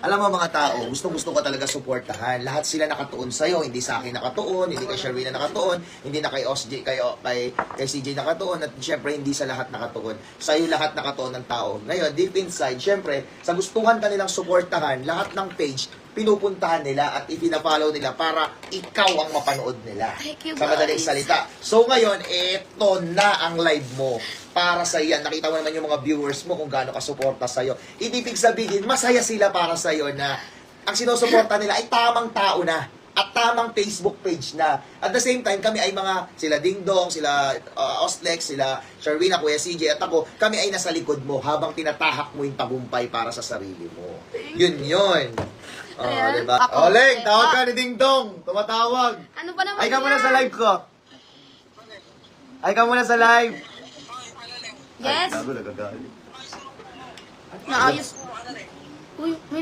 Alam mo mga tao, gustong-gusto ko talaga suportahan. Lahat sila nakatuon sa'yo, hindi sa akin nakatuon, hindi kay Sherwina nakatuon, hindi na kay OSJ, kay CJ nakatuon, at syempre hindi sa lahat nakatuon. Sa'yo lahat nakatuon ng tao. Ngayon, deep inside, syempre, sa gustuhan kanilang suportahan, lahat ng page, pinupuntahan nila at ipina-follow nila para ikaw ang mapanood nila. Sa madaling salita. So ngayon, eto na ang live mo. Para sa iyan, nakita mo naman yung mga viewers mo kung gaano ka-suporta sa'yo. Ibig sabihin, masaya sila para sa'yo na ang sinusuporta nila ay tamang tao na at tamang Facebook page na. At the same time, kami ay mga, sila Ding Dong, sila Oslex, sila Sherwina, Kuya CJ, at ako, kami ay nasa likod mo habang tinatahak mo yung tagumpay para sa sarili mo. Yun. Diba? Leng, tawag ka ni Ding Dong. Tumatawag. Ano pa naman Ay ka muna sa live ko. Ay ka muna sa live. Yes. Ay, gago, nagagalit. Naayos. Uy, may